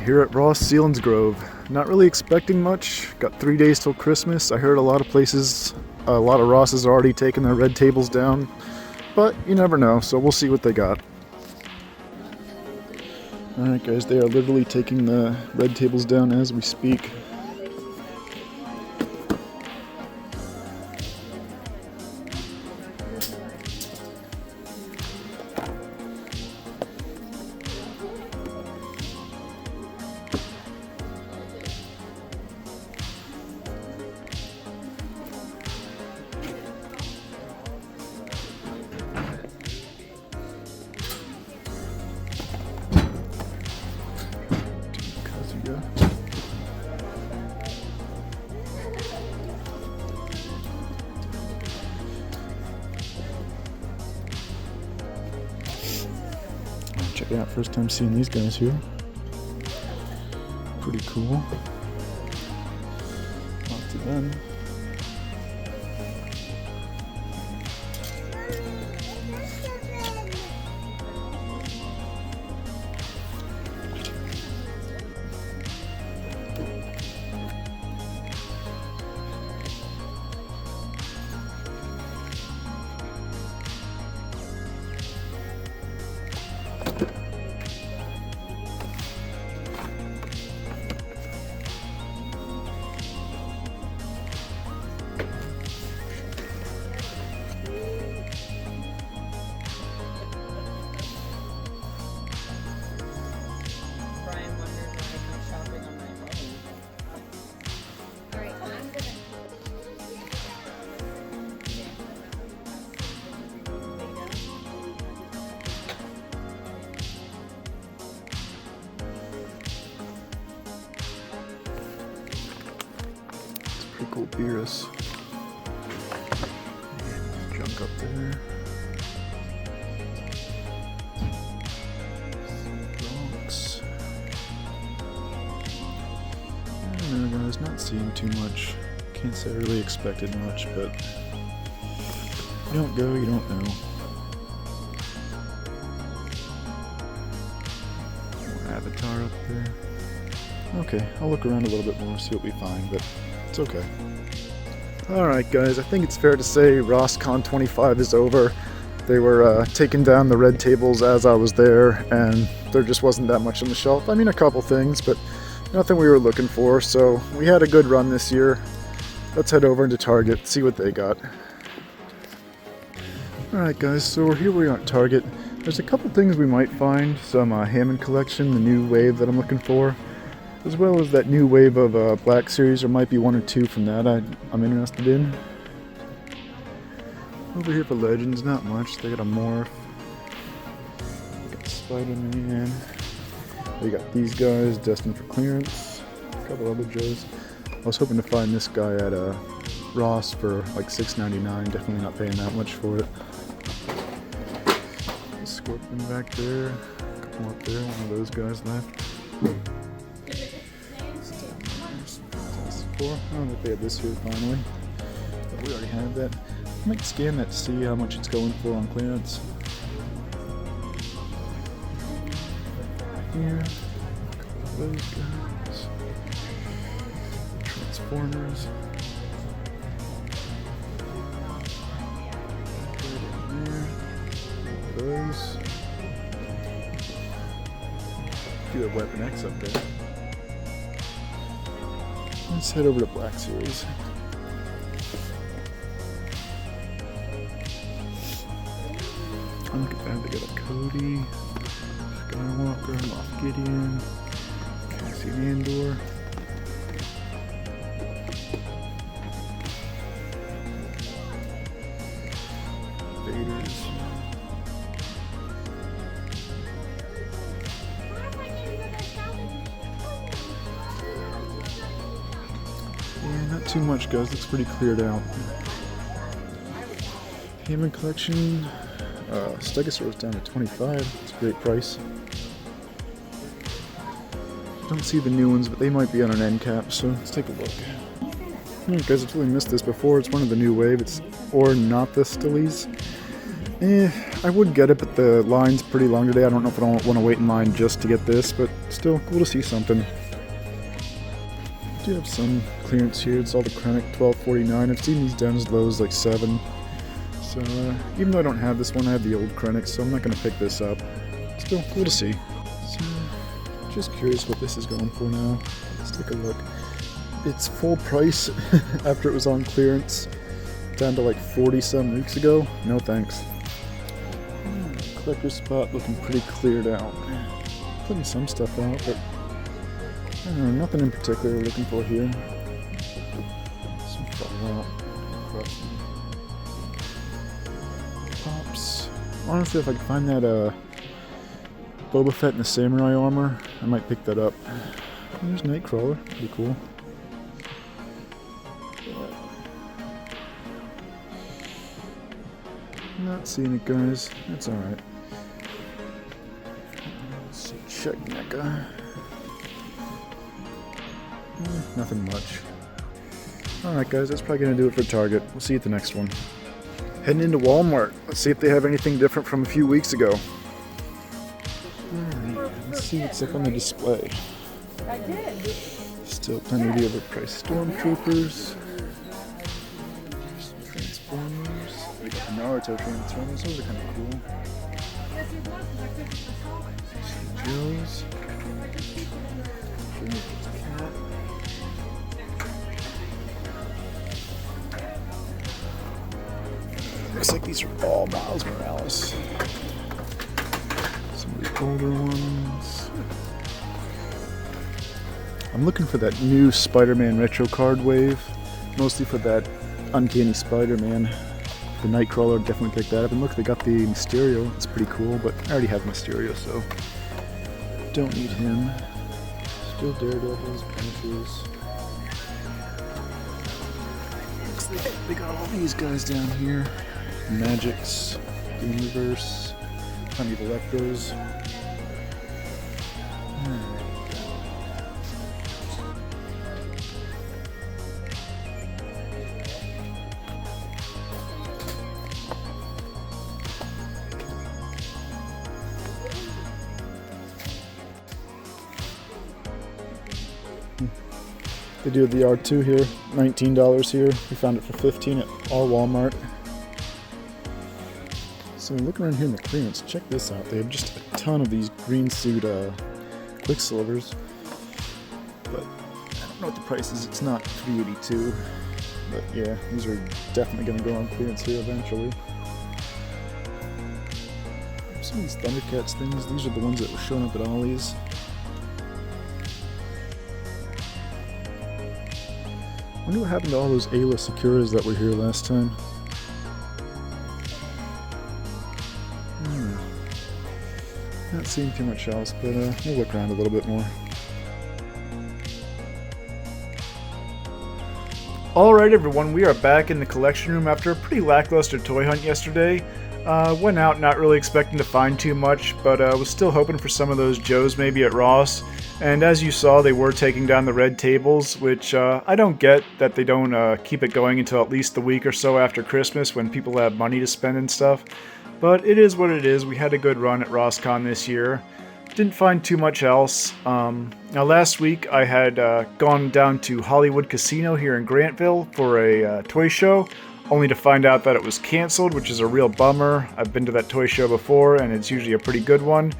here at Ross Selinsgrove. Not really expecting much. Got 3 days till Christmas. I heard a lot of places, a lot of Rosses are already taking their red tables down, but you never know, so we'll see what they got. Alright guys, they are literally taking the red tables down as we speak. Check it out, first time seeing these guys here. Pretty cool. Lots of them. Pretty cool Beerus. Junk up there. Bronx. I don't know guys, not seeing too much. Can't say I really expected much, but you don't go, you don't know. More Avatar up there. Okay, I'll look around a little bit more, see what we find, but it's okay. Alright guys, I think it's fair to say RossCon 25 is over. They were taking down the red tables as I was there, and there just wasn't that much on the shelf. I mean, a couple things, but nothing we were looking for, so we had a good run this year. Let's head over into Target, see what they got. Alright guys, so here we are at Target. There's a couple things we might find. Some Hammond collection, the new wave that I'm looking for, as well as that new wave of Black Series. There might be one or two from that I'm interested in. Over here for Legends, not much. They got a Morph. They got Spider-Man. They got these guys destined for clearance. A couple other Joes. I was hoping to find this guy at Ross for like $6.99. Definitely not paying that much for it. Scorpion back there. A couple up there. One of those guys left. I don't think they have this here finally, but we already have that. I might scan that to see how much it's going for on clearance. Here, a couple of those guys. Transformers. Right in there. Those. Do have Weapon X up there. Let's head over to Black Series. Look at that, they got a Cody, Skywalker, Moff Gideon, Cassian Andor. Vaders. Not too much guys, looks pretty cleared out. Hammond collection, Stegosaurus down to 25, it's a great price. Don't see the new ones, but they might be on an end cap, so let's take a look. Alright guys, I've totally missed this before. It's one of the new wave. It's Ornithosceles. I would get it, but the line's pretty long today. I don't know if I don't want to wait in line just to get this, but still cool to see something. I do have some clearance here. It's all the Krennic $12.49. I've seen these down as low as like $7. So even though I don't have this one, I have the old Krennic, so I'm not going to pick this up. Still cool to see. So just curious what this is going for now. Let's take a look. It's full price after it was on clearance. Down to like 40 some weeks ago. No thanks. Collector spot looking pretty cleared out. Putting some stuff out, but I don't know, nothing in particular looking for here. Some Fallout. Pops. Honestly, if I can find that Boba Fett in the samurai armor, I might pick that up. There's Nightcrawler, pretty cool. Not seeing it, guys. That's alright. Let's see, check NECA. Nothing much. Alright, guys, that's probably going to do it for Target. We'll see you at the next one. Heading into Walmart. Let's see if they have anything different from a few weeks ago. Alright, let's see what's up on the display. Still plenty of the overpriced Stormtroopers. Transformers. We got the Naruto Transformers. Those are kind of cool. Joe's. Looks like these are all Miles Morales. Some of the older ones. I'm looking for that new Spider-Man retro card wave. Mostly for that Uncanny Spider-Man. The Nightcrawler, definitely pick that up. And look, they got the Mysterio. It's pretty cool, but I already have Mysterio, so don't need him. Still Daredevils, Punchers. Looks like they got all these guys down here. Magics, Universe, plenty of Electros. They do have the R2 here, $19 here. We found it for $15 at our Walmart. So looking around here in the clearance, check this out. They have just a ton of these green suit Quicksilvers. But I don't know what the price is. It's not $382. But yeah, these are definitely going to go on clearance here eventually. Some of these Thundercats things, these are the ones that were showing up at Ollie's. I wonder what happened to all those Ayla Securas that were here last time. Not seeing too much else, but we'll look around a little bit more. Alright everyone, we are back in the collection room after a pretty lackluster toy hunt yesterday. Went out not really expecting to find too much, but was still hoping for some of those Joes maybe at Ross. And as you saw, they were taking down the red tables, which I don't get that they don't keep it going until at least the week or so after Christmas when people have money to spend and stuff. But it is what it is. We had a good run at RossCon this year. Didn't find too much else. Now last week I had gone down to Hollywood Casino here in Grantville for a toy show, only to find out that it was canceled, which is a real bummer. I've been to that toy show before and it's usually a pretty good one.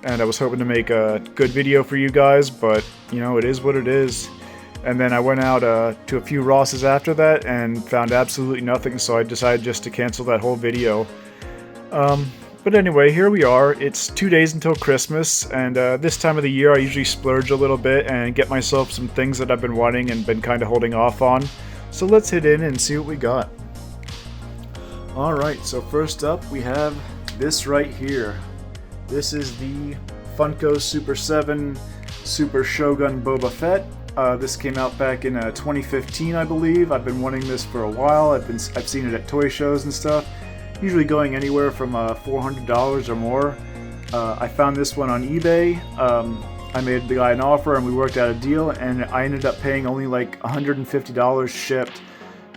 And I was hoping to make a good video for you guys, but you know, it is what it is. And then I went out to a few Rosses after that and found absolutely nothing, so I decided just to cancel that whole video. But anyway, here we are. It's 2 days until Christmas, and this time of the year I usually splurge a little bit and get myself some things that I've been wanting and been kind of holding off on. So let's hit in and see what we got. Alright, so first up we have this right here. This is the Funko Super 7 Super Shogun Boba Fett. This came out back in 2015, I believe. I've been wanting this for a while. I've seen it at toy shows and stuff. Usually going anywhere from $400 or more. I found this one on eBay. I made the guy an offer and we worked out a deal, and I ended up paying only like $150 shipped,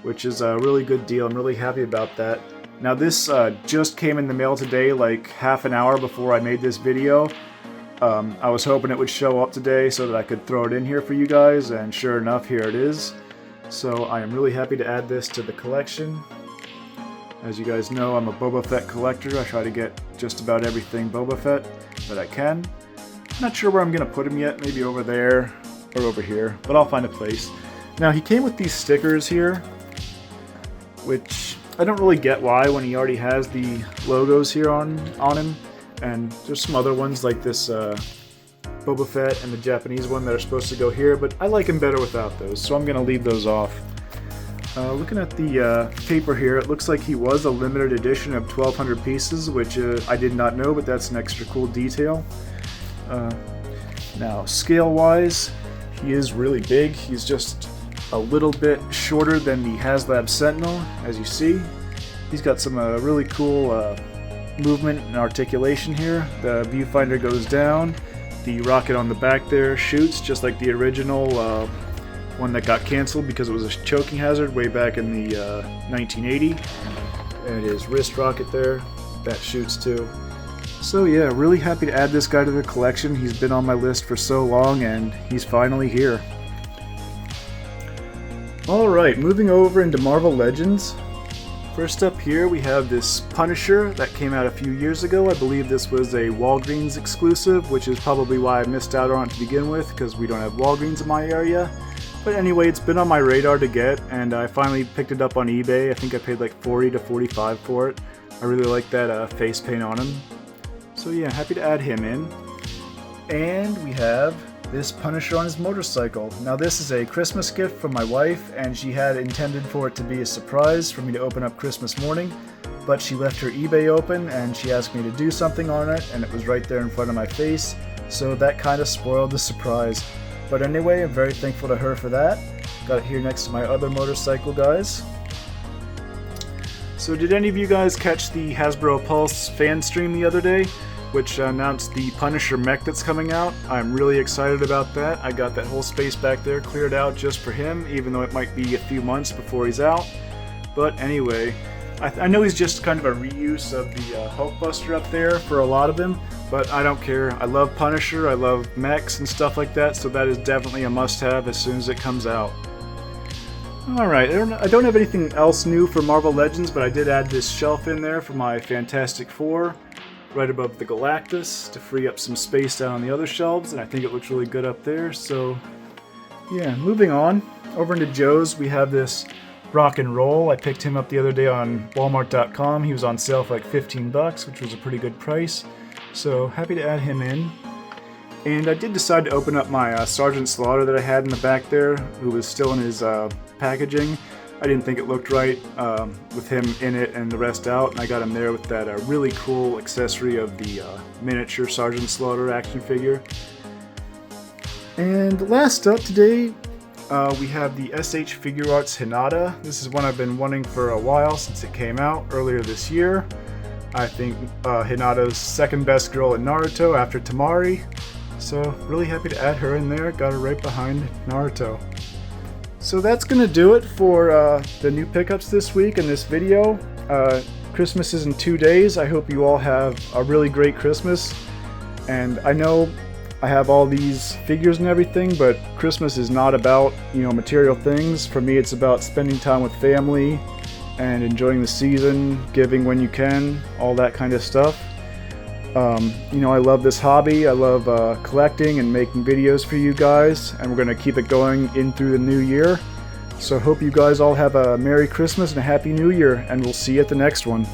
which is a really good deal. I'm really happy about that. Now this just came in the mail today, like half an hour before I made this video. I was hoping it would show up today so that I could throw it in here for you guys, and sure enough, here it is. So I am really happy to add this to the collection. As you guys know, I'm a Boba Fett collector. I try to get just about everything Boba Fett that I can. Not sure where I'm going to put him yet, maybe over there or over here, but I'll find a place. Now he came with these stickers here, which I don't really get why when he already has the logos here on him. And there's some other ones like this Boba Fett and the Japanese one that are supposed to go here, but I like him better without those, so I'm going to leave those off. Looking at the paper here, it looks like he was a limited edition of 1,200 pieces, which I did not know, but that's an extra cool detail. Now, scale-wise, he is really big. He's just a little bit shorter than the HasLab Sentinel, as you see. He's got some really cool movement and articulation here. The viewfinder goes down. The rocket on the back there shoots, just like the original one that got canceled because it was a choking hazard way back in the 1980. And his wrist rocket there, that shoots too. So yeah, really happy to add this guy to the collection. He's been on my list for so long and he's finally here. Alright, moving over into Marvel Legends. First up here we have this Punisher that came out a few years ago. I believe this was a Walgreens exclusive, which is probably why I missed out on it to begin with, because we don't have Walgreens in my area. But anyway, it's been on my radar to get, and I finally picked it up on eBay. I think I paid like $40 to $45 for it. I really like that face paint on him. So yeah, happy to add him in. And we have this Punisher on his motorcycle. Now this is a Christmas gift from my wife, and she had intended for it to be a surprise for me to open up Christmas morning, but she left her eBay open and she asked me to do something on it, and it was right there in front of my face, so that kind of spoiled the surprise. But anyway, I'm very thankful to her for that. Got it here next to my other motorcycle guys. So did any of you guys catch the Hasbro Pulse fan stream the other day, which announced the Punisher mech that's coming out? I'm really excited about that. I got that whole space back there cleared out just for him, even though it might be a few months before he's out. But anyway, I know he's just kind of a reuse of the Hulkbuster up there for a lot of them, but I don't care. I love Punisher, I love mechs and stuff like that, so that is definitely a must-have as soon as it comes out. Alright, I don't have anything else new for Marvel Legends, but I did add this shelf in there for my Fantastic Four, right above the Galactus, to free up some space down on the other shelves, and I think it looks really good up there, so yeah, moving on. Over into Joe's, we have this Rock and Roll. I picked him up the other day on Walmart.com. He was on sale for like 15 bucks, which was a pretty good price, so happy to add him in. And I did decide to open up my Sergeant Slaughter that I had in the back there, who was still in his packaging. I didn't think it looked right with him in it and the rest out, and I got him there with that really cool accessory of the miniature Sergeant Slaughter action figure. And last up today, we have the SH Figuarts Hinata. This is one I've been wanting for a while since it came out earlier this year. I think Hinata's second best girl in Naruto after Tamari. So really happy to add her in there. Got her right behind Naruto. So that's going to do it for the new pickups this week in this video. Christmas is in 2 days. I hope you all have a really great Christmas. And I know I have all these figures and everything, but Christmas is not about, material things. For me, it's about spending time with family and enjoying the season, giving when you can, all that kind of stuff. I love this hobby. I love collecting and making videos for you guys, and we're going to keep it going in through the new year. So hope you guys all have a Merry Christmas and a Happy New Year, and we'll see you at the next one.